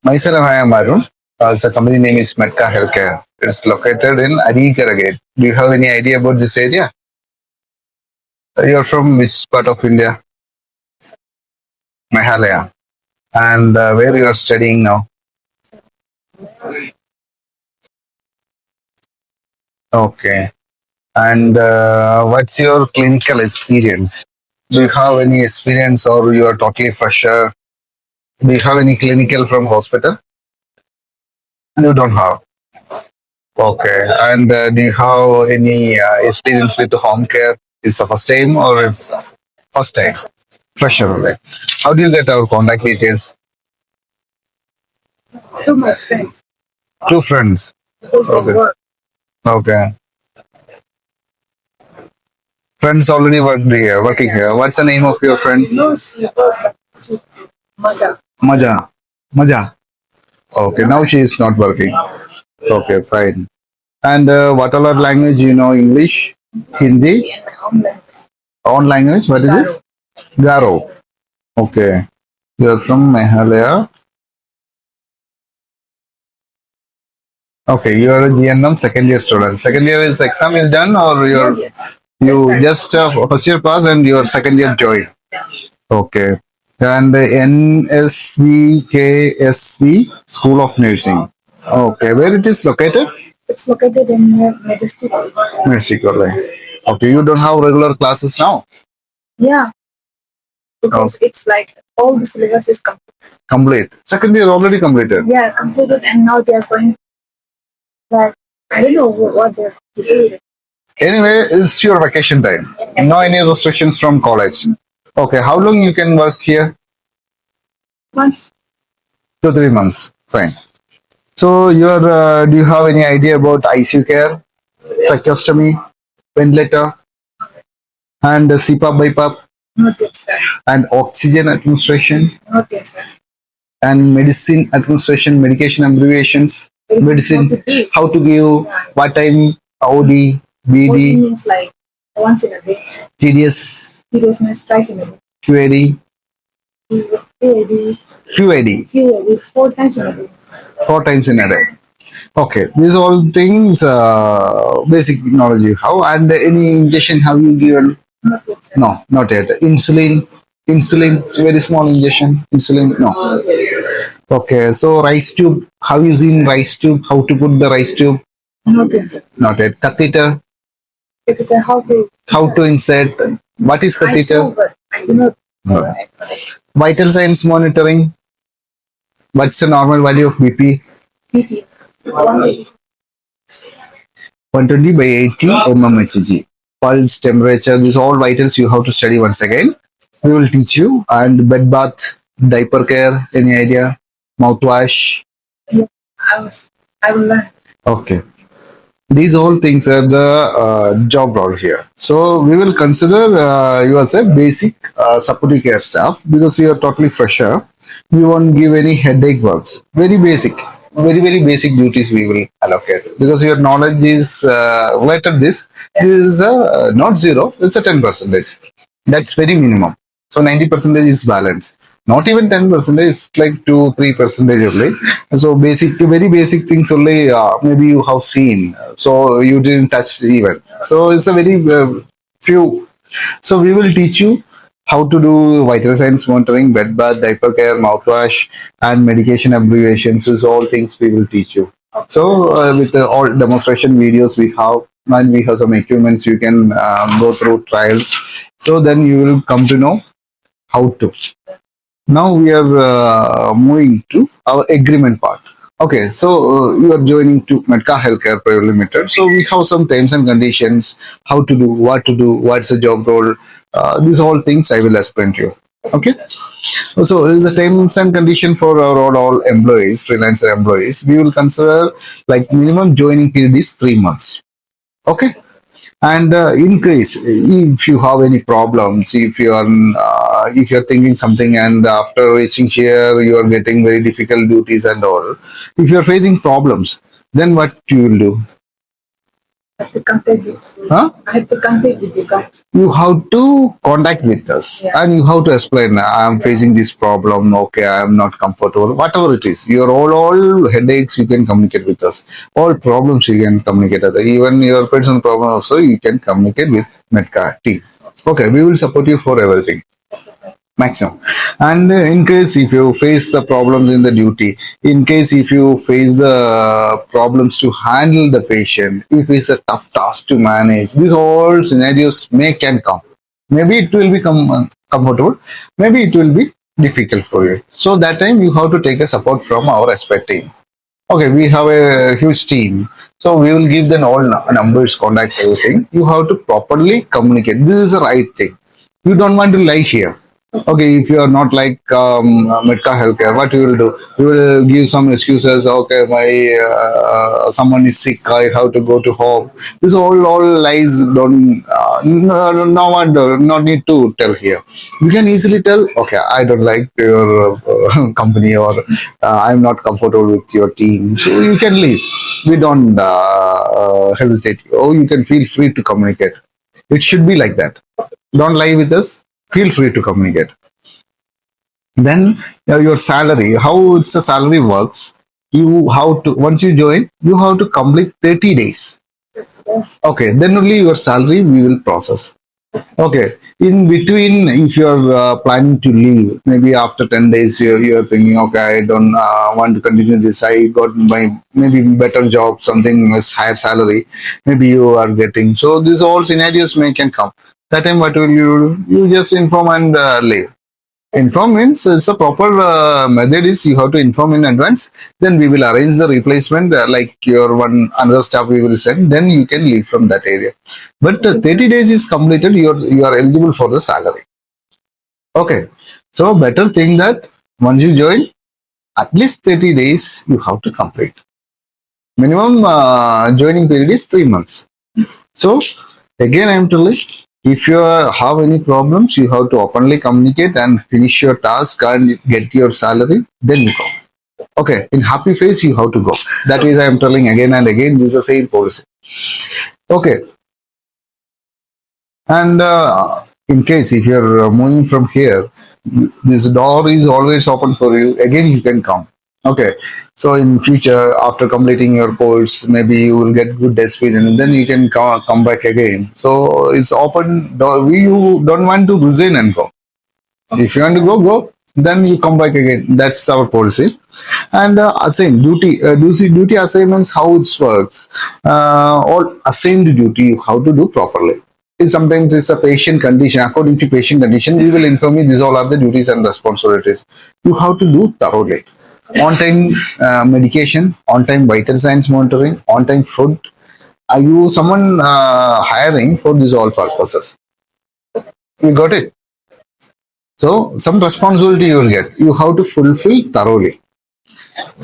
Myself, I am Arun. The company name is MEDCA Health Care. It's located in Arekere. Do you have any idea about this area? You're from which part of India? Meghalaya. And where you are studying now? Okay. And what's your clinical experience? Do you have any experience or you are totally fresher? Do you have any clinical from hospital? You don't have. Okay. And do you have any experience with home care? It's the first time or it's first time? Fresher. Right? How do you get our contact details? To my friends. Two friends. Because they Okay. work. Okay. Friends already working here. What's the name of your friend? No, she work. She's mother. Maja. Maja. Okay. Now she is not working. Okay, fine. And what other language you know? English, Hindi, And my own language. own language. What is this? Garo. Okay. You're from Meghalaya. Okay, you are a GNM second year student. Second year is exam is done, or you just first year pass and your second year join. Okay. And NSVKSV School of Nursing. Okay, where it is located? It's located in Majestic. Mexico. Okay, you don't have regular classes now. Yeah, because it's like all the syllabus is Complete. Second year already completed. completed, and now they are going. Like I don't know what they're doing. Anyway, it's your vacation time. No any restrictions from college. Okay, how long you can work here? Once 2-3 months. Fine. So do you have any idea about ICU care, tracheostomy, ventilator, and CPAP, BiPAP, not yet, sir. and oxygen administration, Not yet, sir. and medicine administration, medication abbreviations, medicine, how to give, what time, OD, OD BD, means like once in a day. TDS, TDS means twice in a day. QAD, QAD, QAD, QAD 4 times in a day. 4 times in a day. Okay, these all things, basic knowledge you have. And any injection have you given? Not yet, sir. No, not yet. Insulin, it's very small injection. Insulin, no. Okay, so rice tube, have you seen rice tube? How to put the rice tube? Not yet, sir. Not yet. Catheter, How to insert? What is I saw, catheter? but I do not know. No. Vital signs monitoring. What's the normal value of BP? BP 180. 120 by 80 mmHg. Pulse, temperature, these all vitals you have to study once again. We will teach you. And bed bath, diaper care, any idea? Mouthwash. I will learn. Okay. These all things are the job role here. So we will consider you as a basic supportive care staff because you are totally fresher. We won't give any headache works. Very basic. Very basic duties we will allocate because your knowledge is related this is not zero, it's a 10%. That's very minimum. So 90% is balance. Not even 10%, it's like 2-3% only. So very basic things only maybe you have seen. So you didn't touch even. So it's a very few. So we will teach you how to do vital signs monitoring, bed bath, diaper care, mouthwash, and medication abbreviations. Is all things we will teach you. So with all demonstration videos we have, and we have some equipments you can go through trials. So then you will come to know how to. Now we are moving to our agreement part. Okay, so you are joining to MEDCA Health Care Pvt Ltd. So we have some terms and conditions, how to do, what's the job role. These all things I will explain to you. Okay. So it is a terms and condition for our all employees, freelancer employees. We will consider like minimum joining period is 3 months. Okay. And in case if you have any problems, if you are thinking something and after reaching here you are getting very difficult duties and all, if you are facing problems, then what you will do? I have to contact with you. Huh? I have to contact with you guys. You have to contact with us, Yeah. and you have to explain, I'm facing this problem, okay, I'm not comfortable, whatever it is, your all headaches, you can communicate with us. All problems you can communicate with us. Even your personal problem also you can communicate with MEDCA team. Okay, we will support you for everything maximum. And in case if you face the problems in the duty, in case if you face the problems to handle the patient, if it's a tough task to manage, these all scenarios may can come. Maybe it will become comfortable, maybe it will be difficult for you. So that time you have to take a support from our expert team. Okay, we have a huge team, so we will give them all numbers, contacts, everything. You have to properly communicate. This is the right thing. You don't want to lie here. Okay, if you are not like MEDCA Health Care, what you will do? You will give some excuses. Okay, my someone is sick. I have to go to home. This all lies. Don't no one not need to tell here. You can easily tell. Okay, I don't like your company, or I'm not comfortable with your team. So you can leave. We don't hesitate. Oh, you can feel free to communicate. It should be like that. Don't lie with us. Feel free to communicate. Then your salary, how it's a salary works. You have to once you join, you have to complete 30 days. Okay, then only your salary we will process. Okay, in between, if you are planning to leave, maybe after 10 days, you are thinking, okay, I don't want to continue this. I got my maybe better job, something with higher salary. Maybe you are getting. So these all scenarios may can come. That time, what will you do? You just inform and leave. Inform means it's a proper method is you have to inform in advance. Then we will arrange the replacement like your one another staff we will send. Then you can leave from that area. But 30 days is completed. You are eligible for the salary. Okay. So better thing that once you join, at least 30 days you have to complete. Minimum joining period is 3 months. So again, I am telling, if you have any problems, you have to openly communicate and finish your task and get your salary. Then you go. Okay, in happy face, you have to go. That is, I am telling again and again. This is the same policy. Okay, and in case if you are moving from here, this door is always open for you. Again, you can come. Okay, so in future, after completing your course, maybe you will get good experience, and then you can come back again. So it's open door. You don't want to resign and go. If you want to go, go. Then you come back again. That's our policy. And assign duty assignments, how it works. All assigned duty you have to do properly. Sometimes it's a patient condition. According to patient condition, we will inform you these all are the duties and responsibilities. You have to do thoroughly. On time medication, on time vital signs monitoring, on time food. Are you someone hiring for these all purposes? You got it? So some responsibility you will get. You have to fulfill thoroughly.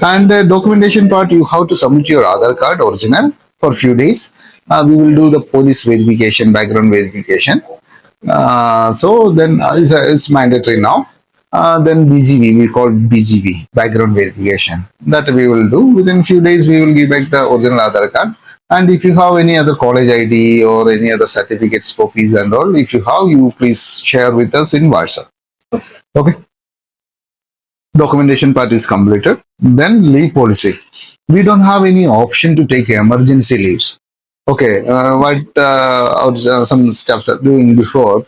And the documentation part, you have to submit your Aadhaar card original for few days. We will do the police verification, background verification. So then it's mandatory now. Then BGV, we call BGV, background verification. That we will do. Within few days, we will give back the original Aadhaar card. And if you have any other college ID or any other certificates, copies and all, if you have, you please share with us in WhatsApp. Okay. Documentation part is completed. Then leave policy. We don't have any option to take emergency leaves. Okay, what some staffs are doing before,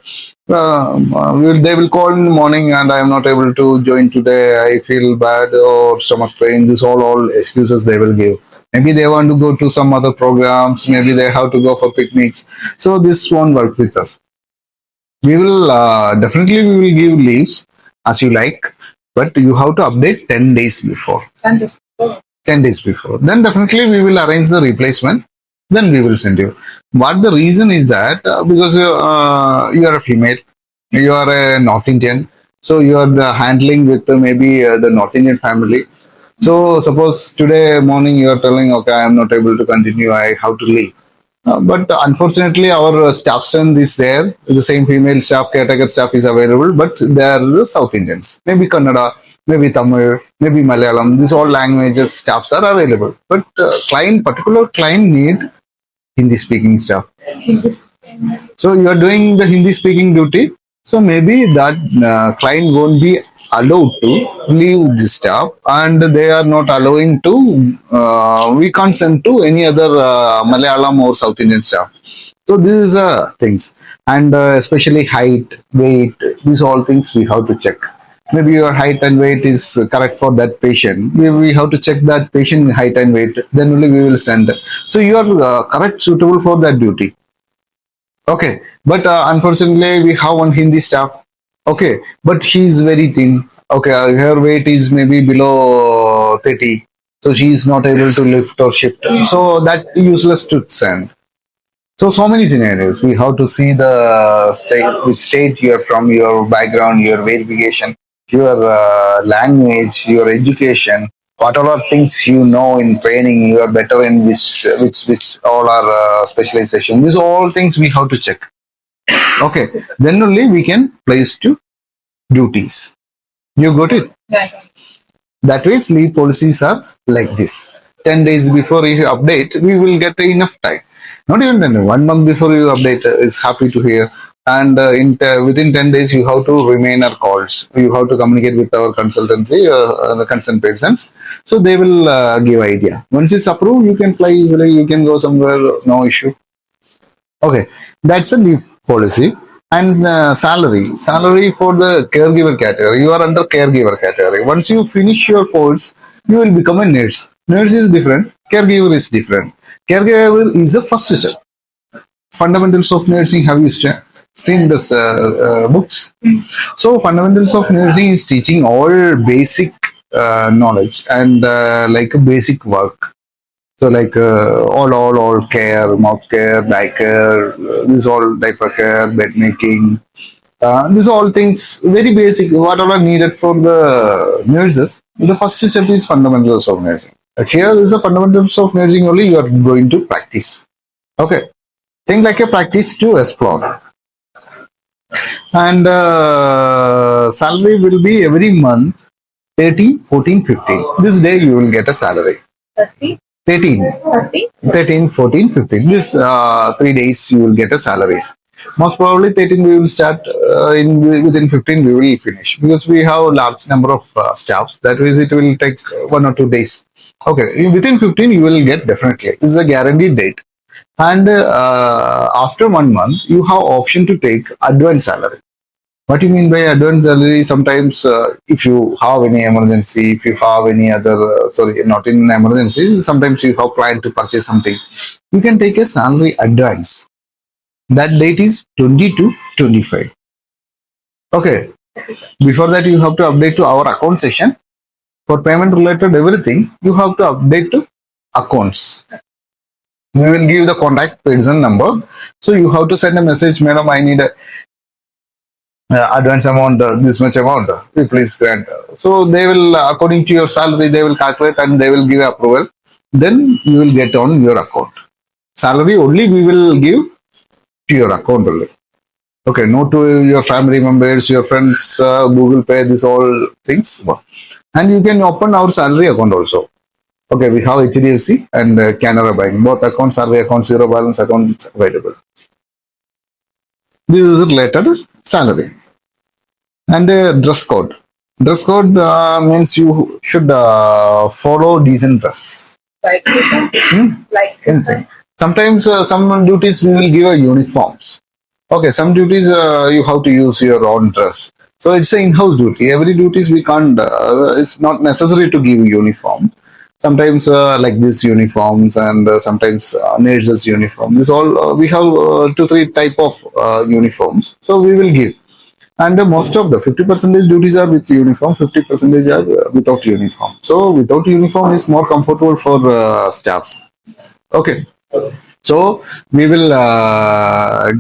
they will call in the morning and I am not able to join today. I feel bad or stomach pain. This all excuses they will give. Maybe they want to go to some other programs. Maybe they have to go for picnics. So this won't work with us. We will definitely we will give leaves as you like, but you have to update 10 days before. 10 days. 10 days before. Then definitely we will arrange the replacement. Then we will send you. What the reason is that because you are a female, you are a North Indian, so you are handling with maybe the North Indian family. So suppose today morning you are telling, okay, I am not able to continue, I have to leave. But unfortunately, our staff strength is there. The same female staff, caretaker staff is available, but they are the South Indians. Maybe Kannada, maybe Tamil, maybe Malayalam. These all languages staffs are available. But particular client need Hindi speaking staff. in this. So you are doing the Hindi speaking duty. So maybe that client won't be allowed to leave the staff, and they are not allowing to. We can't send to any other Malayalam or South Indian staff. So this is things, and especially height, weight. These all things we have to check. Maybe your height and weight is correct for that patient. We have to check that patient height and weight. Then only we will send. So you are correct, suitable for that duty. Okay, but unfortunately, we have one Hindi staff. Okay, but she is very thin. Okay, her weight is maybe below 30, so she is not able to lift or shift. So that useless to send. So many scenarios. We have to see the state, which state you are from, your background, your verification, your language, your education, whatever things you know in training, you are better in which all are specialization. These all things we have to check. Okay, then only we can place to duties. You got it? Yeah. That way, sleep policies are like this. 10 days before you update, we will get enough time. Not even 10 days, 1 month before you update is happy to hear. And within 10 days, you have to remain our calls. You have to communicate with our consultancy, the concerned patients. So they will give idea. Once it's approved, you can fly easily. You can go somewhere, no issue. Okay, that's a leave policy. And salary for the caregiver category. You are under caregiver category. Once you finish your course, you will become a nurse. Nurse is different. Caregiver is different. Caregiver is the first step. Fundamentals of nursing. Have you seen this books? So fundamentals of nursing is teaching all basic knowledge and like a basic work. So like all care, mouth care, dye care, this all diaper care, bed making. These all things very basic. Whatever needed for the nurses. The first step is fundamentals of nursing. Here is the fundamentals of nursing only you are going to practice. Okay, think like a practice to explore. And salary will be every month 13, 14, 15. This day you will get a salary. 30, 13. 30. 13, 14, 15. This 3 days you will get a salaries. Most probably 13 we will start within 15 we will finish because we have a large number of staffs. That means it will take 1 or 2 days. Okay, within 15 you will get definitely. This is a guaranteed date. And after 1 month you have option to take advance salary. What do you mean by advance salary? Sometimes if you have any emergency, if you have any other, sorry, not in emergency, sometimes you have planned to purchase something, you can take a salary advance. That date is 20 to 25. Okay. Before that, you have to update to our account session. For payment related everything, you have to update to accounts. We will give the contact person number. So you have to send a message, madam, I need a advance amount, this much amount, please grant. So they will, according to your salary, they will calculate and they will give approval. Then you will get on your account. Salary only we will give to your account only. Okay, no to your family members, your friends, Google Pay, these all things. And you can open our salary account also. Okay, we have HDFC and Canara Bank. Both accounts, salary account, zero balance account available. This is related salary. And dress code. Dress code means you should follow decent dress. Like Anything. Sometimes some duties we will give a uniforms. Okay, some duties you have to use your own dress. So it's an in-house duty. Every duties we can't. It's not necessary to give uniform. Sometimes like these uniforms and sometimes nurses uniform. This all we have 2-3 type of uniforms. So we will give. And most of the 50% duties are with uniform, 50% are without uniform. So without uniform is more comfortable for staffs. Okay. So we will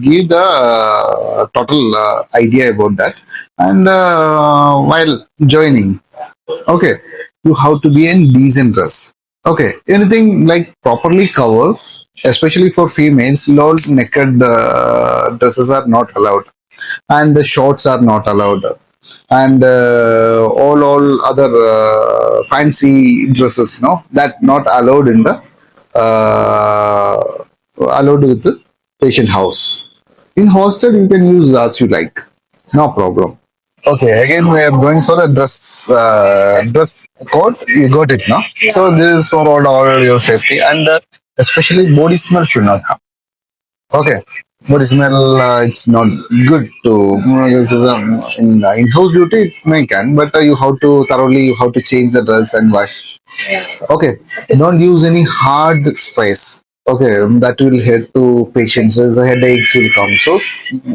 give the total idea about that. And while joining, okay, you have to be in decent dress. Okay, anything like properly covered, especially for females, low naked dresses are not allowed, and the shorts are not allowed, and all other fancy dresses, no, that not allowed in the allowed with the patient house. In hostel, you can use as you like, no problem. Okay, again we are going for the dress code. You got it now. So this is for all your safety and especially body smell should not come. Okay, body smell it's not good to use in house duty. It may can, but you have to thoroughly you have to change the dress and wash. Okay, don't use any hard sprays. Okay, that will help to patients. The headaches will come. So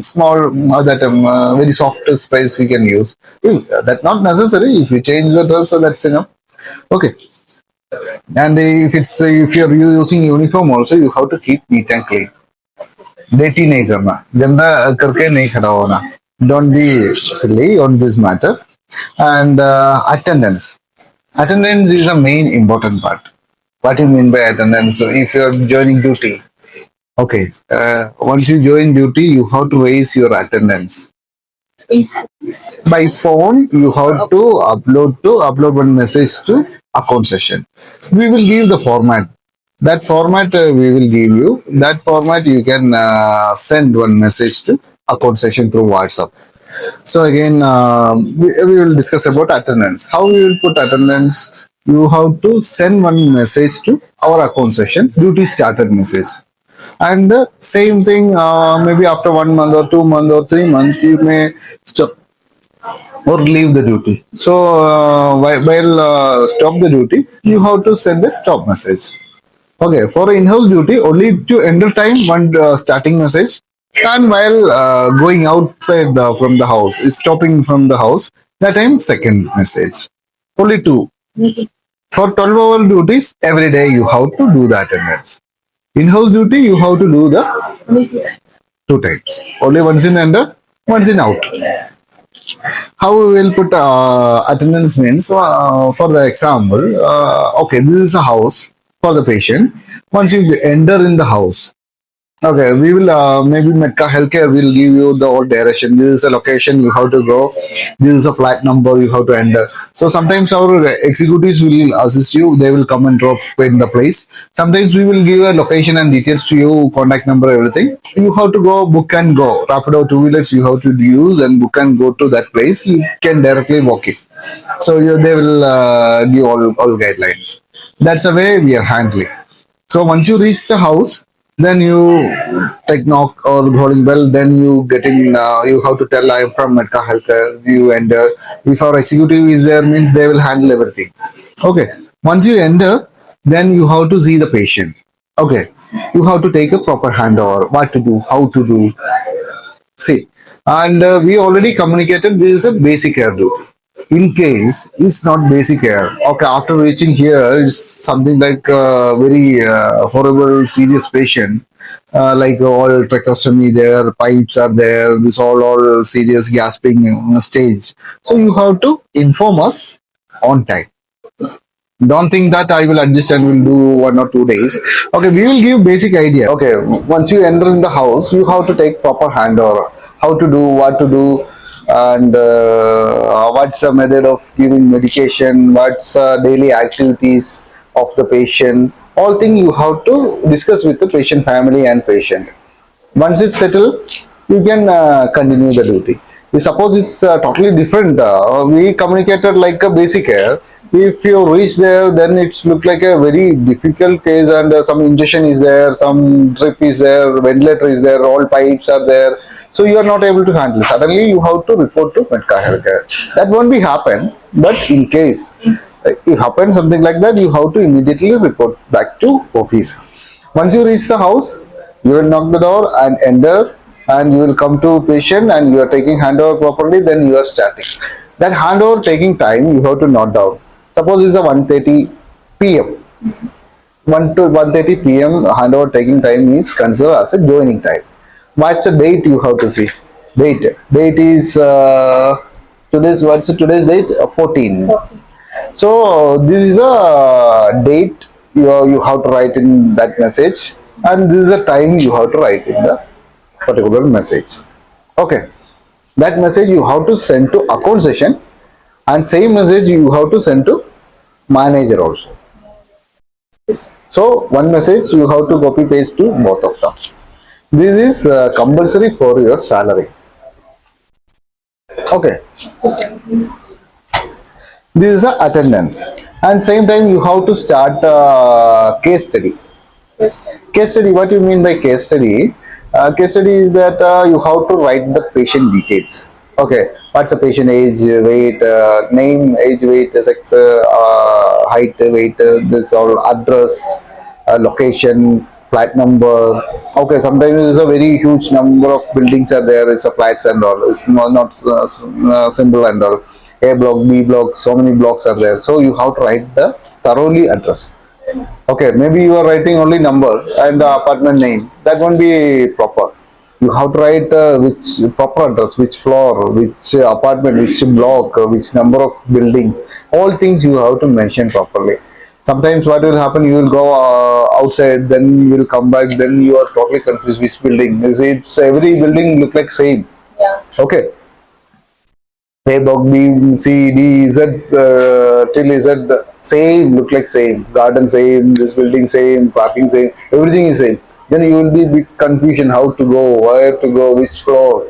small that very soft sprays we can use. That not necessary. If you change the dress, so that's enough. Okay, and if you're using uniform also, you have to keep neat and clean. Dirty नहीं करना गंदा करके नहीं खड़ा होना. Don't be silly on this matter. And attendance is a main important part. What do you mean by attendance? So if you're joining duty, okay, once you join duty you have to raise your attendance by phone. You have to upload one message to account session. We will give the format. That format we will give you. That format you can send one message to account session through WhatsApp. So again, we will discuss about attendance. How we will put attendance? You have to send one message to our account session. Duty started message. And same thing, maybe after 1 month or 2 months or 3 months, you may stop or leave the duty. So while stop the duty, you have to send a stop message. Okay, for in-house duty, only to enter time one starting message, and while going outside from the house, stopping from the house, that time second message. Only two. For 12-hour duties, every day you have to do the attendance. In-house duty, you have to do the 2 times. Only once in enter, once in out. How we will put attendance means for the example, okay, this is a house for the patient. Once you enter in the house, okay, we will maybe MEDCA Health Care will give you the whole direction. This is a location you have to go. This is a flat number you have to enter. So sometimes our executives will assist you. They will come and drop in the place. Sometimes we will give a location and details to you, contact number, everything. You have to go, book and go. Rapido two-wheelers you have to use and book and go to that place. You can directly walk it. So they will give all guidelines. That's the way we are handling. So once you reach the house, then you take knock or calling bell, then you get in, you have to tell I am from MEDCA Health Care. You enter. If our executive is there, means they will handle everything. Okay. Once you enter, then you have to see the patient. Okay. You have to take a proper handover, what to do, how to do. See, and we already communicated this is a basic care duty. In case it's not basic care, okay, after reaching here, it's something like very horrible, serious patient, like all tracheostomy there, pipes are there, this all serious gasping stage. So you have to inform us on time. Don't think that I will adjust and will do 1 or 2 days. Okay, we will give basic idea. Okay, once you enter in the house, you have to take proper handover. How to do, what to do, and what's the method of giving medication, what's daily activities of the patient. All things you have to discuss with the patient family and patient. Once it's settled, you can continue the duty. Suppose it's totally different. We communicated like a basic care. If you reach there, then it's look like a very difficult case, and some injection is there, some drip is there, ventilator is there, all pipes are there. So you are not able to handle. Suddenly you have to report to MEDCA Health Care. That won't be happen, but in case it happens something like that, you have to immediately report back to office. Once you reach the house, you will knock the door and enter, and you will come to patient and you are taking handover properly, then you are starting. That handover taking time, you have to note down. Suppose it's a 1:30 p.m. 1 to 1:30 p.m. handover taking time is considered as a joining time. What's the date you have to see? Date is today's date? 14. So this is a date you have to write in that message, and this is a time you have to write in the particular message. Okay, that message you have to send to account session, and same message you have to send to manager also. So one message you have to copy paste to both of them. This is compulsory for your salary. Okay, this is a attendance, and same time you have to start case study. Case study, what you mean by case study? Case study is that you have to write the patient details. Okay, what's the patient age, weight, name, age, weight, sex, height, weight, this all address, location, flat number. Okay, sometimes there's a very huge number of buildings are there. It's a flats and all. It's not simple and all. A block, B block, so many blocks are there. So you have to write the thoroughly address. Okay, maybe you are writing only number and the apartment name. That won't be proper. You have to write which proper address, which floor, which apartment, which block, which number of building. All things you have to mention properly. Sometimes what will happen, you will go outside, then you will come back, then you are totally confused which building. It's every building look like same. Yeah. Okay. A block B, C, D, Z till Z, same, look like same. Garden same, this building same, parking same, everything is same. Then you will be bit confusion how to go, where to go, which floor.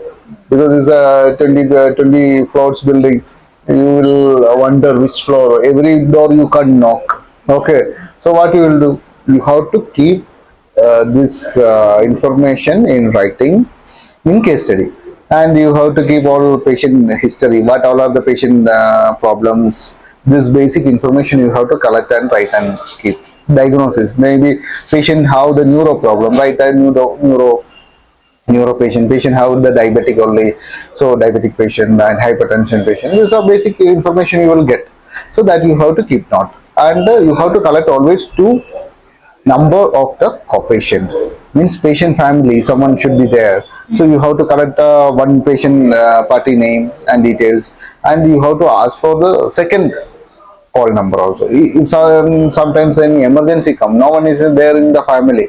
Because it's a 20 floors building, you will wonder which floor. Every door you can't knock. Okay, so what you will do? You have to keep this information in writing in case study, and you have to keep all patient history, what all are the patient problems. This basic information you have to collect and write and keep. Diagnosis, maybe patient have the neuro problem, right? And neuro patient have the diabetic only, so diabetic patient and hypertension patient, these are basic information you will get. So that you have to keep note, and you have to collect always two number of the patient, means patient family someone should be there. So you have to collect one patient party name and details, and you have to ask for the second call number also. If sometimes any emergency come, no one is there in the family.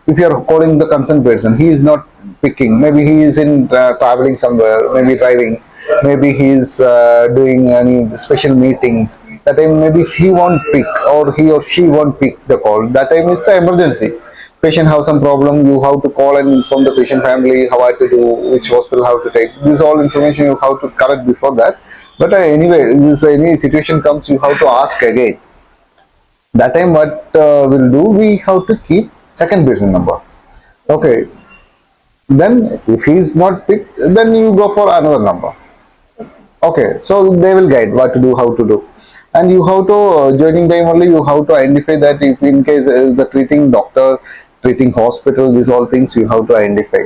If you are calling the concerned person, he is not picking. Maybe he is in traveling somewhere, maybe driving, maybe he is doing any special meetings. That time maybe he won't pick, or he or she won't pick the call. That time it's an emergency. Patient have some problem, you have to call and inform the patient family how to do, which hospital how to take. This all information you have to collect before that. But anyway, this any situation comes, you have to ask again. That time what we'll do, we have to keep second person number. Okay, then if he is not picked, then you go for another number. Okay, so they will guide what to do, how to do. And you have to joining time only, you have to identify that if in case the treating doctor, treating hospital, these all things you have to identify.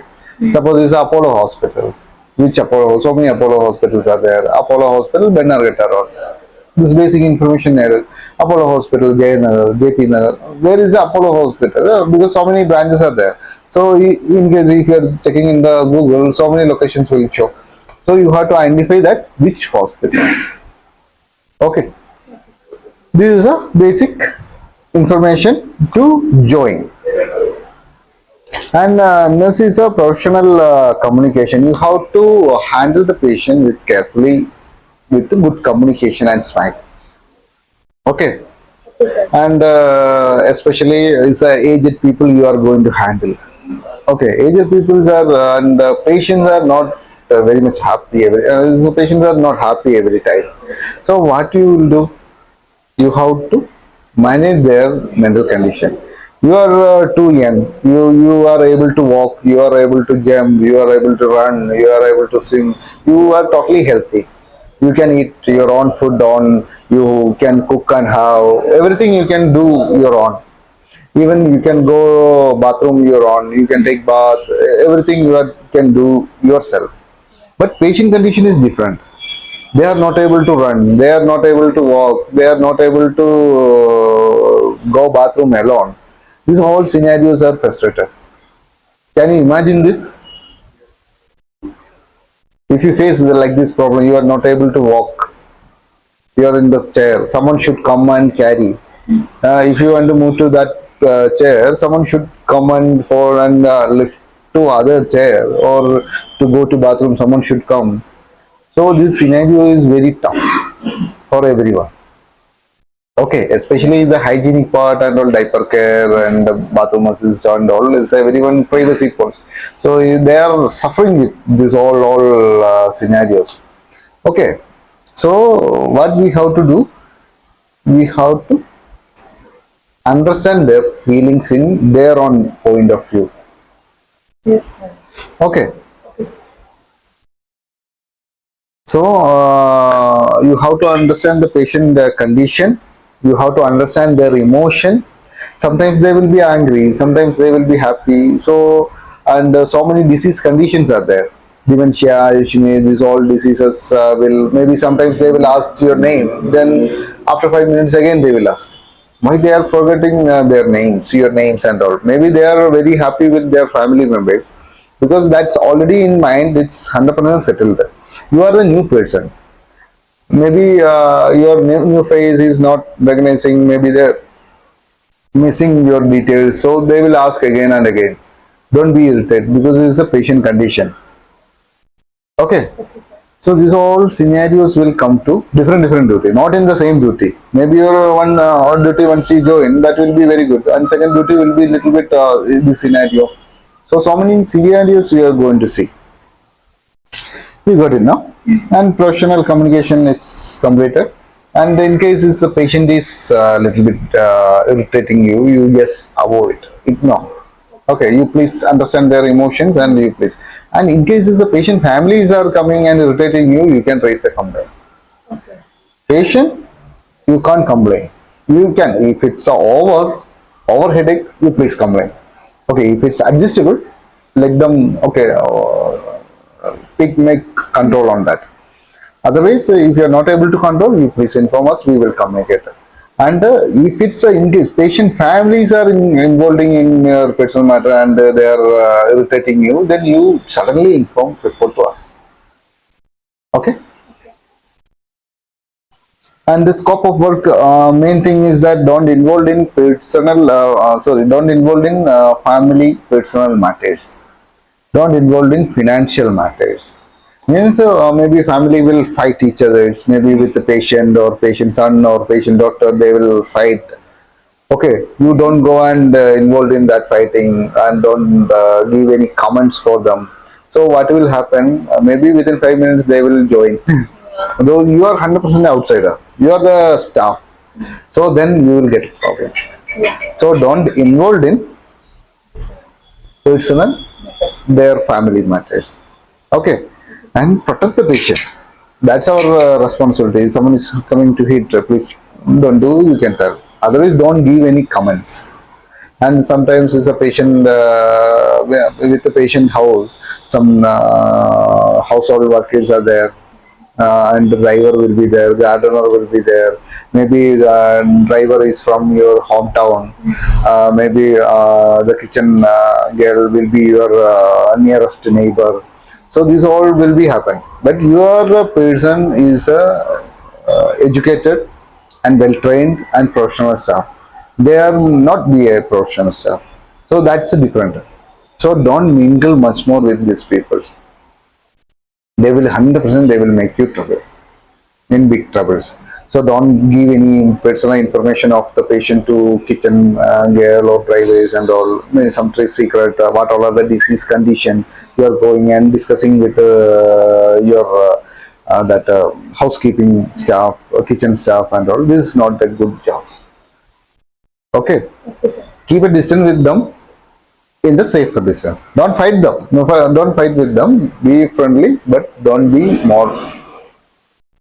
Suppose it's Apollo hospital, which Apollo, so many Apollo hospitals are there. Apollo hospital, Bannerghatta road. This basic information error. Apollo hospital, JP Nagar. Where is the Apollo hospital? Because so many branches are there. So in case if you are checking in the Google, so many locations will show. So you have to identify that which hospital. Okay. This is a basic information to join. And this is a professional communication. You have to handle the patient with carefully, with good communication and smile. Okay. Okay, sir. And especially it's aged people you are going to handle. Okay, aged people are and patients are not very much happy. So patients are not happy every time. So what you will do? You have to manage their mental condition. You are too young. You are able to walk. You are able to jump. You are able to run. You are able to swim. You are totally healthy. You can eat your own food on. You can cook and have everything. You can do your own. Even you can go bathroom your own. You can take bath. Everything can do yourself. But patient condition is different. They are not able to run, they are not able to walk, they are not able to go bathroom alone. These whole scenarios are frustrated. Can you imagine this? If you face like this problem, you are not able to walk, you are in the chair, someone should come and carry. If you want to move to that chair, someone should come and for and lift to other chair, or to go to bathroom, someone should come. So this scenario is very tough for everyone. Okay, especially the hygienic part and all, diaper care and the bathroom assist and all is everyone privacy points. So they are suffering with this all scenarios. Okay, so what we have to do, we have to understand their feelings in their own point of view. Yes, sir. Okay, so you have to understand the patient condition. You have to understand their emotion. Sometimes they will be angry. Sometimes they will be happy. So and so many disease conditions are there. Dementia, Alzheimer's, these all diseases will maybe sometimes they will ask your name. Then after 5 minutes again they will ask why they are forgetting their names, your names and all. Maybe they are very happy with their family members because that's already in mind. It's 100% settled. You are the new person. Maybe your new face is not recognizing. Maybe they're missing your details, so they will ask again and again. Don't be irritated because it's a patient condition. Okay. Okay, sir. So these all scenarios will come to different duty, not in the same duty. Maybe your one on duty once you join, that will be very good, and second duty will be little bit in the scenario. So many scenarios we are going to see. We got it now, and professional communication is completed. And in case the patient is a little bit irritating you, you just avoid, ignore. Okay, you please understand their emotions and you please. And in case the patient families are coming and irritating you, you can raise a complaint. Okay. Patient, you can't complain. You can, if it's a over headache, you please complain. Okay, if it's adjustable, let them, okay, make control on that. Otherwise, if you are not able to control, you please inform us, we will communicate. And if it's in case patient families are involving in your personal matter and they are irritating you, then you suddenly report to us. Okay? And the scope of work, main thing is that don't involve in don't involve in family personal matters. Don't involve in financial matters. Means maybe family will fight each other. It's maybe with the patient or patient son or patient doctor, they will fight. Okay, you don't go and involved in that fighting and don't give any comments for them. So what will happen? Maybe within 5 minutes they will join. Though you are 100% outsider, you are the staff. So then you will get a problem. Yes. So don't involved in personal their family matters. Okay, and protect the patient. That's our responsibility. If someone is coming to hit, please don't do. You can tell. Otherwise, don't give any comments. And sometimes it's a patient with the patient house. Some household workers are there, and the driver will be there. Gardener will be there. Maybe driver is from your hometown. Maybe the kitchen girl will be your nearest neighbor. So these all will be happen. But your person is educated and well trained and professional staff. They are not be a professional staff. So that's a different. So don't mingle much more with these people. They will 100% they will make you trouble in big troubles. So don't give any personal information of the patient to kitchen girl or drivers and all. Maybe some trade secret, what all are the disease condition you are going and discussing with your that housekeeping staff, kitchen staff and all. This is not a good job. Okay, Okay, sir. keep a distance with them in the safer distance. Don't fight them. No, don't fight with them. Be friendly, but don't be more.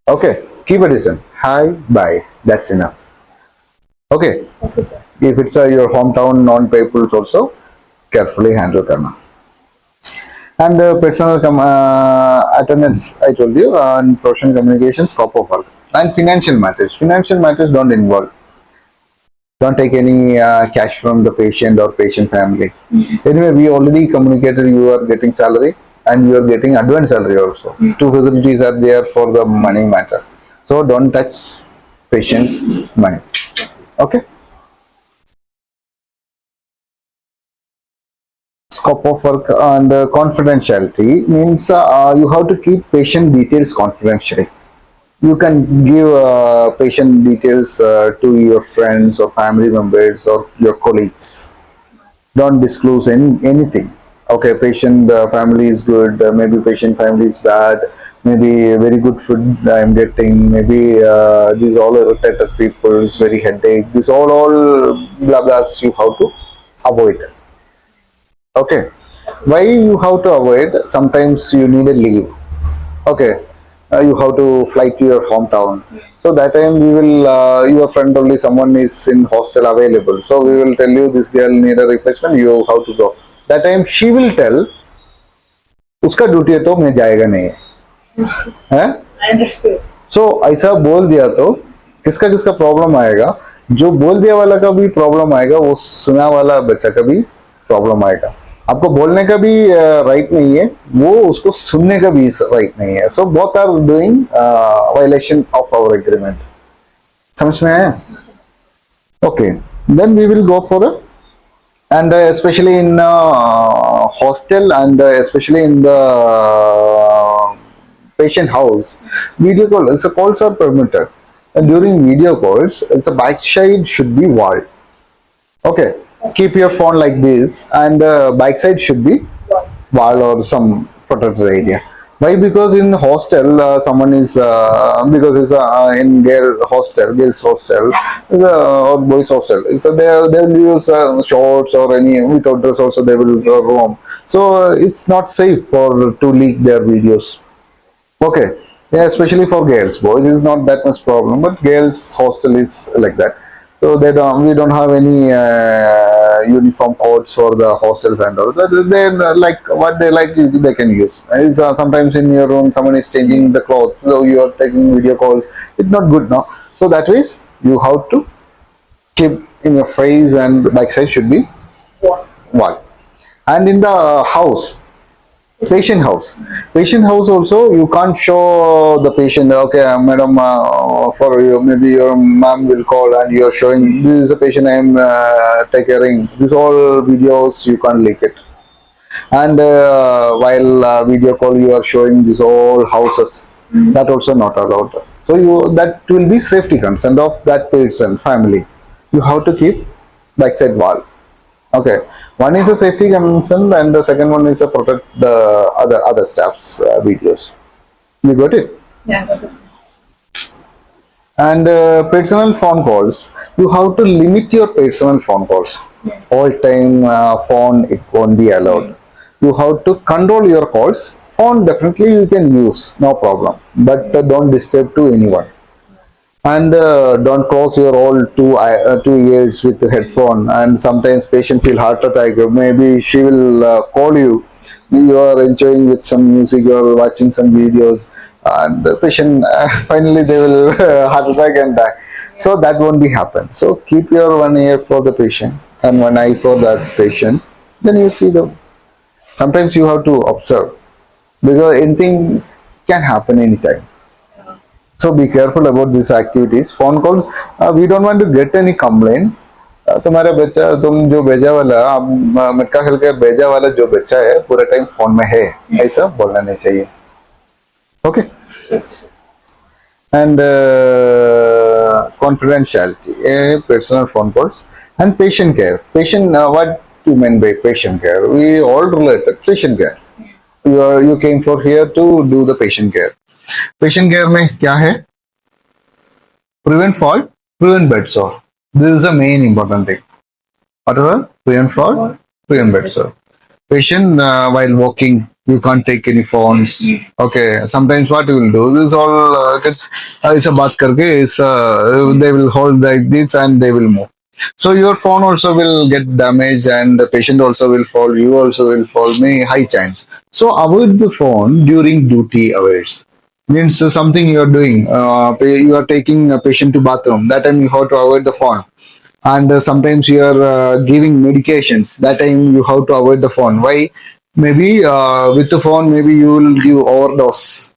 Okay, keep a distance. Hi, bye. That's enough. Okay, Okay, sir. if it's your hometown non-people also, carefully handle karna. And personal attendance, I told you, and professional communication, scope of work. And financial matters. Financial matters don't involve. Don't take any cash from the patient or patient family. Anyway, we already communicated you are getting salary and you are getting advance salary also. Two facilities are there for the money matter. So don't touch patient's money. Okay. Scope of work and confidentiality means you have to keep patient details confidentially. You can give patient details to your friends or family members or your colleagues. Don't disclose anything. Okay, patient family is good, maybe patient family is bad, maybe very good food I'm getting, maybe these all irritated people, it's very headache, this all blah blahs you how to avoid. Okay, why you have to avoid? Sometimes you need a leave. Okay, you have to fly to your hometown, so that time we will your friend only, someone is in hostel available, so we will tell you this girl need a replacement, you have to go. That time she will tell उसका duty है तो मैं जाएगा नहीं है, सो ऐसा बोल दिया तो किसका किसका प्रॉब्लम आएगा? जो बोल दिया वाला का भी प्रॉब्लम आएगा, वो सुना वाला बच्चा का भी प्रॉब्लम आएगा। आपको बोलने का भी राइट नहीं है, वो उसको सुनने का भी राइट नहीं है। So both are doing violation of our agreement. समझ में आया? Okay, then we will go for and especially in hostel and especially in the patient house, video call, so calls are permitted, and during video calls it's a backside should be wall. Okay, keep your phone like this, and backside should be wall or some protected area. Why? Because in hostel, someone is because it's in girls hostel, or boys hostel. So they will use shorts or any without dress also they will roam. So it's not safe for to leak their videos. Okay, yeah, especially for girls. Boys is not that much problem, but girls hostel is like that. So we don't have any uniform codes for the hostels and all. They like what they like, they can use. It's, sometimes in your room someone is changing the clothes, so you are taking video calls. It's not good, no. So that ways you have to keep in your face, and backside should be wall. And in the house, patient house also, you can't show the patient, okay madam, for you, maybe your mom will call and you're showing this is a patient I am take caring. These all videos you can't leak it. And while video call you are showing these all houses, that also not allowed. So you, that will be safety concern of that person family. You have to keep backside wall. Okay, one is a safety concern, and the second one is a protect the other staff's videos. You got it? Yeah, got it. And personal phone calls, you have to limit your personal phone calls. Yes. All time phone it won't be allowed. You have to control your calls. Phone definitely you can use, no problem, but don't disturb to anyone. And don't close your all two ears with the headphone. And sometimes patient feel heart attack, maybe she will call you, you are enjoying with some music or watching some videos, and the patient finally they will heart attack and die. So that won't be happen. So keep your one ear for the patient and one eye for that patient, then you see them. Sometimes you have to observe, because anything can happen anytime. So be careful about these activities. Phone calls, we don't want to get any complaint. तुम्हारा बच्चा, तुम जो भेजा वाला, medical health care भेजा वाला जो बच्चा है पूरा टाइम फोन में है, ऐसा बोलना नहीं चाहिए. Okay. And confidentiality, personal phone calls, and patient care. What do you mean by patient care? We all related patient care. You came for here to do the patient care. Patient care में क्या है? Prevent fall, prevent bed sore. This is the main important thing. Whatever, prevent fall, prevent bed sore. Patient while walking, you can't take any phones. Okay, sometimes what you will do, this is all it's a bus karke, they will hold like this and they will move. So your phone also will get damaged, and the patient also will fall, you also will fall, may high chance. So avoid the phone during duty hours. Means something you are doing, you are taking a patient to bathroom, that time you have to avoid the phone. And sometimes you are giving medications, that time you have to avoid the phone. Why? Maybe with the phone maybe you will give overdose.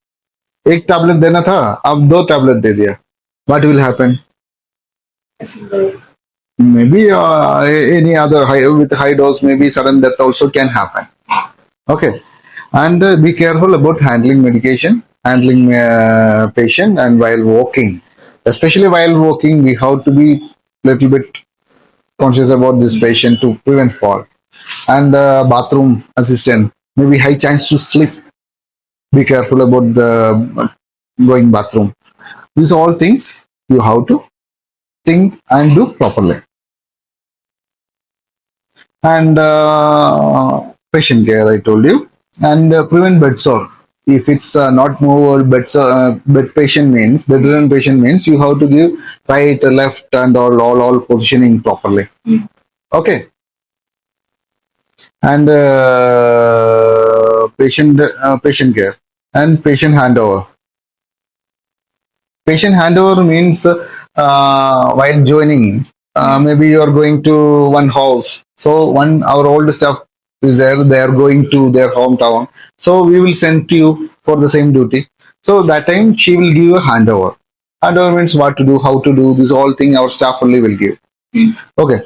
एक tablet देना था, अब 2 tablet दे दिया. What will happen? Maybe any other with high dose, maybe sudden death also can happen. Okay, and be careful about handling medication. handling patient, and while walking, especially while walking, we have to be little bit conscious about this patient to prevent fall. And bathroom assistant, maybe high chance to slip. Be careful about the going bathroom. These are all things you have to think and do properly. And patient care, I told you, and prevent bed sore. If it's not movable bed patient means bedridden patient means you have to give right, left, and all positioning properly. Okay, and patient care and patient handover. Patient handover means while joining, maybe you are going to one house. So one our old staff is there. They are going to their hometown. So we will send to you for the same duty. So that time she will give you a handover. Handover means what to do, how to do. This all thing our staff only will give. Okay.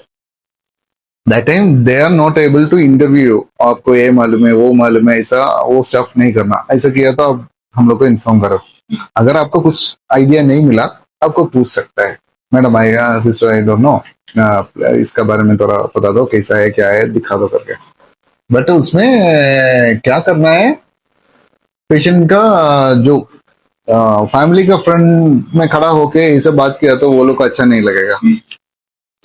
That time they are not able to interview आपको ये मालूम है ऐसा वो stuff नहीं करना ऐसा किया तो आप हम लोग को इन्फॉर्म करो अगर आपको कुछ आइडिया नहीं मिला आपको पूछ सकता है madam I sister I don't know इसका बारे में थोड़ा बता दो कैसा है क्या है दिखा दो करके बट उसमें क्या करना है पेशेंट का जो फैमिली का फ्रंट में खड़ा होके ये सब बात किया तो वो लोग को अच्छा नहीं लगेगा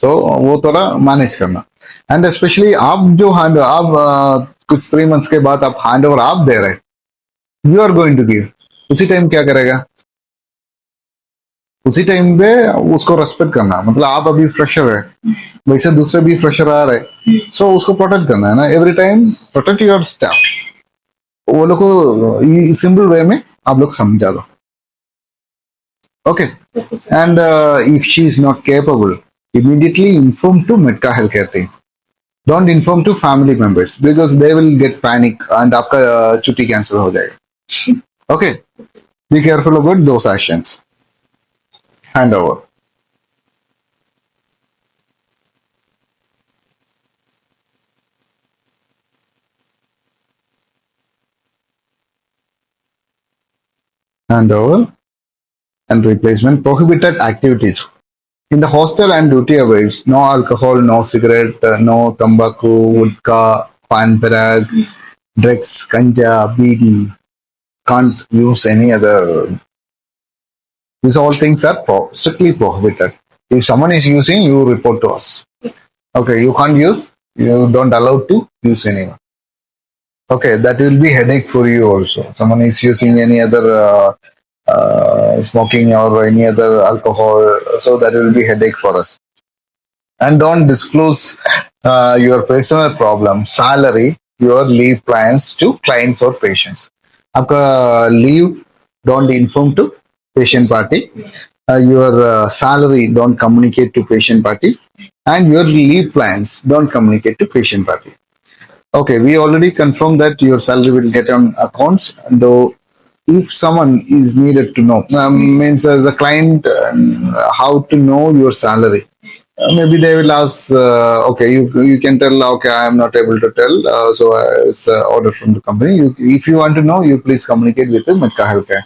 तो वो थोड़ा मैनेज करना एंड स्पेशली आप जो हैंड आप कुछ 3 मंथ्स के बाद आप हैंड ओवर आप दे रहे you are going to give उसी टाइम क्या करेगा उसी टाइम पे उसको रेस्पेक्ट करना मतलब आप अभी फ्रेशर है वैसे दूसरे भी फ्रेशर आ रहे सो उसको प्रोटेक्ट करना है ना every time protect your staff वो लोग को सिंपल वे में आप लोग समझा दो okay and if she is not capable immediately inform to MEDCA Health Care team. Don't inform to family members because they will get panic and आपका छुट्टी कैंसिल हो जाएगा. Okay, be careful about those actions. Hand over. Hand over and replacement prohibited activities. In the hostel and duty hours, no alcohol, no cigarette, no tobacco, vodka, pan parag, drugs, ganja, BD. Can't use any other. These all things are strictly prohibited. If someone is using, you report to us. Okay, you can't use. You don't allow to use anyone. Okay, that will be headache for you also. Someone is using any other. Smoking or any other alcohol, so that will be headache for us. And don't disclose your personal problem, salary, your leave plans to clients or patients. Aapka leave don't inform to patient party. Your salary don't communicate to patient party, and your leave plans don't communicate to patient party. Okay, we already confirmed that your salary will get on accounts, though. If someone is needed to know, means as a client, how to know your salary. Maybe they will ask, okay, you can tell, okay, I am not able to tell, so it's order from the company. If you want to know, you please communicate with the MEDCA Health Care.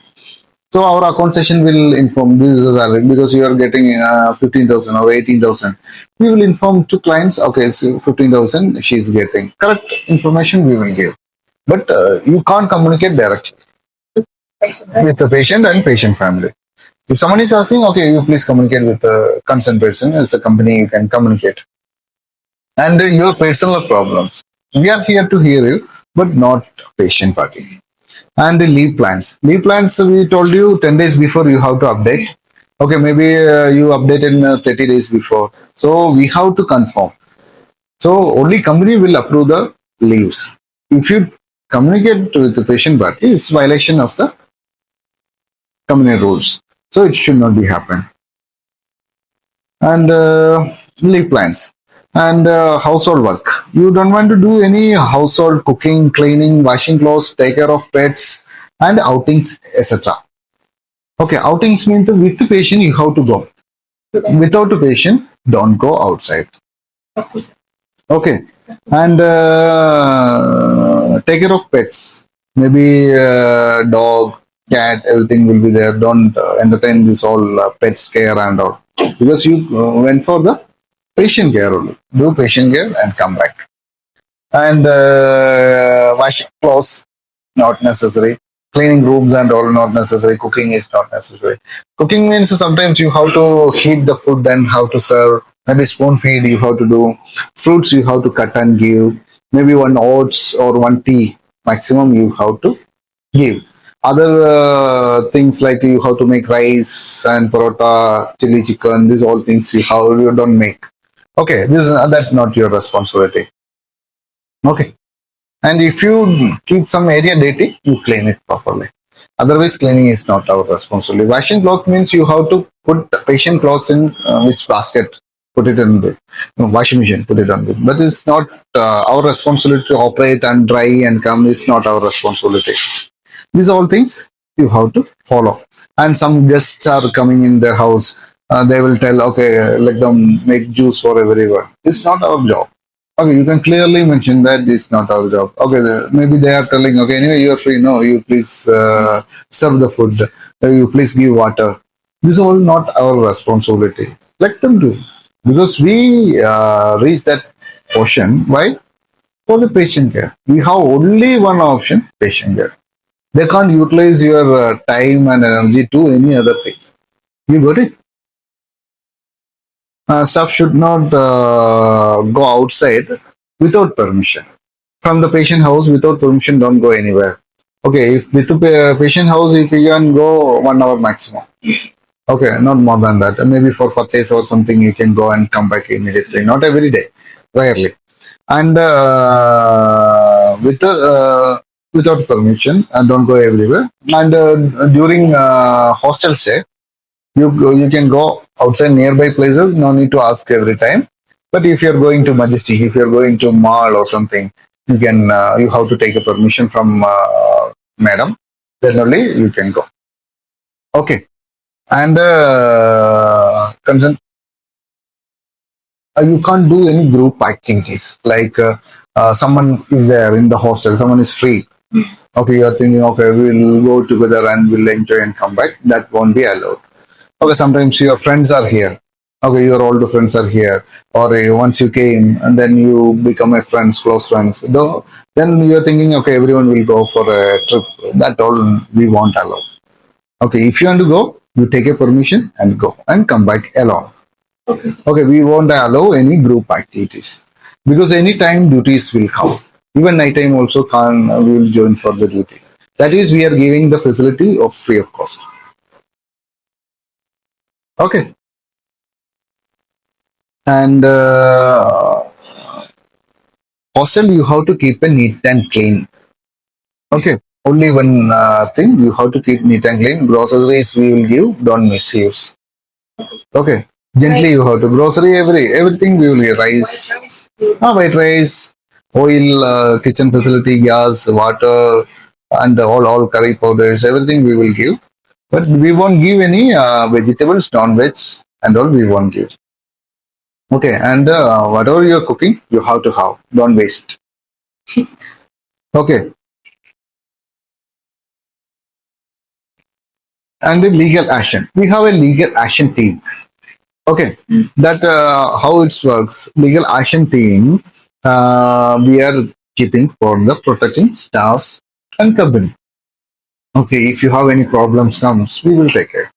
So our account session will inform this is a salary because you are getting 15,000 or 18,000. We will inform to clients, okay, so 15,000 she is getting. Correct information we will give, but you can't communicate directly with the patient and patient family. If someone is asking, okay, you please communicate with the concerned person. It's a company you can communicate. And your personal problems. We are here to hear you, but not patient party. And the leave plans. Leave plans, we told you 10 days before you have to update. Okay, maybe you update in 30 days before. So we have to confirm. So only company will approve the leaves. If you communicate with the patient party, it's violation of the company rules, so it should not be happen. And leave plans and household work. You don't want to do any household cooking, cleaning, washing clothes, take care of pets, and outings, etc. Okay, outings means with the patient you have to go. Without the patient, don't go outside. Okay, and take care of pets. Maybe dog, cat, everything will be there. Don't entertain this all pets care and all, because you went for the patient care only. Do patient care and come back. And washing clothes, not necessary. Cleaning rooms and all, not necessary. Cooking is not necessary. Cooking means sometimes you have to heat the food and how to serve. Maybe spoon feed you have to do. Fruits you have to cut and give. Maybe one oats or one tea maximum you have to give. Other things like you have to make rice and parota, chili chicken. These all things you don't make. Okay, this is that's not your responsibility. Okay. And if you keep some area dirty, you clean it properly. Otherwise, cleaning is not our responsibility. Washing clothes means you have to put patient clothes in which basket, put it in the washing machine, put it on the. But it's not our responsibility to operate and dry and come. It's not our responsibility. These all things you have to follow. And some guests are coming in their house. They will tell, okay, let them make juice for everyone. It's not our job. Okay, you can clearly mention that it's not our job. Okay, maybe they are telling, okay, anyway, you're free. No, you please serve the food. You please give water. This is all not our responsibility. Let them do. Because we reach that portion. Why? For the patient care. We have only one option, patient care. They can't utilize your time and energy to any other thing. You got it? Staff should not go outside without permission. From the patient house without permission, don't go anywhere. Okay, if with the patient house, if you can go 1 hour maximum. Okay, not more than that. Maybe for purchase or something, you can go and come back immediately. Not every day, rarely. And without permission, and don't go everywhere. And during hostel stay, you can go outside nearby places. No need to ask every time. But if you're going to Majestic, if you're going to mall or something, you have to take a permission from madam. Then only you can go. Okay. And consent. You can't do any group activities like someone is there in the hostel, someone is free. Okay, you're thinking, okay, we'll go together and we'll enjoy and come back. That won't be allowed. Okay, sometimes your friends are here. Okay, your older friends are here, or once you came and then you become a friends, close friends. Though, then you're thinking, okay, everyone will go for a trip. That all we won't allow. Okay, if you want to go, you take a permission and go and come back alone. Okay, we won't allow any group activities because any time duties will come. Even night time also can we will join for the duty. That is, we are giving the facility of free of cost. Okay. And hostel, you have to keep it neat and clean. Okay. Only one thing, you have to keep neat and clean. Groceries we will give, don't misuse. Okay. Gently you have to grocery everything we will give. Rice, white rice, oil, kitchen facility, gas, water, and all curry powders. Everything we will give, but we won't give any vegetables, non-veg, and all we won't give. Okay, and whatever you're cooking, you have to have. Don't waste. Okay, and the legal action. We have a legal action team. Okay, that how it works. Legal action team. We are keeping for the protecting staffs and company. Okay, if you have any problems comes, we will take care.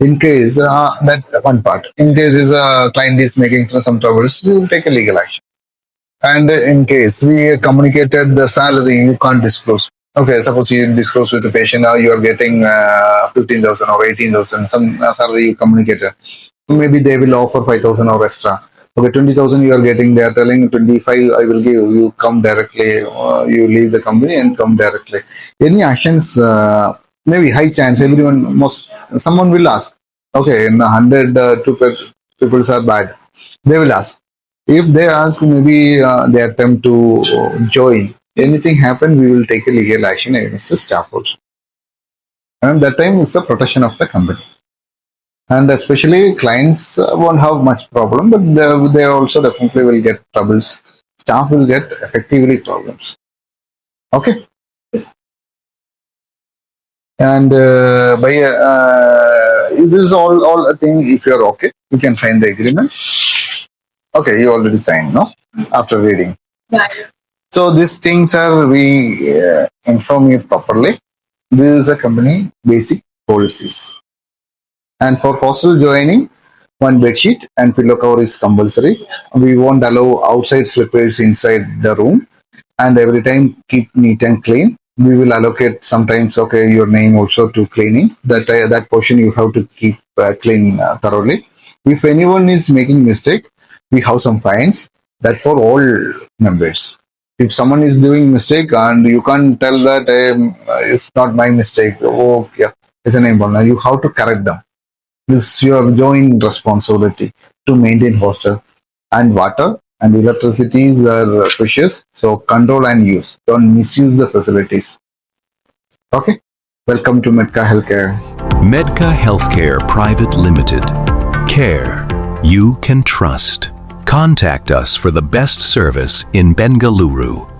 In case that one part. In case is a client is making some troubles, we will take a legal action. And in case we communicated the salary, you can't disclose. Okay, suppose you disclose with the patient, now you are getting 15,000 or 18,000, some salary you communicated. Maybe they will offer 5,000 or extra. Okay, 20,000 you are getting, they are telling 25 I will give, you come directly, you leave the company and come directly. Any actions, maybe high chance, someone will ask, okay, in 100 people are bad, they will ask. If they ask, maybe they attempt to join, anything happen, we will take a legal action against the staff also. And that time it's a protection of the company. And especially clients won't have much problem, but they also definitely will get troubles. Staff will get effectively problems. Okay. And this is all a thing. If you're okay, you can sign the agreement. Okay, you already signed, no? After reading. Yeah. So these things are we inform you properly. This is a company basic policies. And for hostel joining, one bedsheet and pillow cover is compulsory. We won't allow outside slippers inside the room. And every time keep neat and clean. We will allocate sometimes your name also to cleaning. That portion you have to keep clean thoroughly. If anyone is making mistake, we have some fines. That for all members. If someone is doing mistake and you can't tell that it's not my mistake. Oh yeah, it's an important. You have to correct them. It's your joint responsibility to maintain hostel and water and electricities are precious. So control and use. Don't misuse the facilities. Okay. Welcome to MEDCA Health Care. MEDCA Health Care Pvt Ltd. Care you can trust. Contact us for the best service in Bengaluru.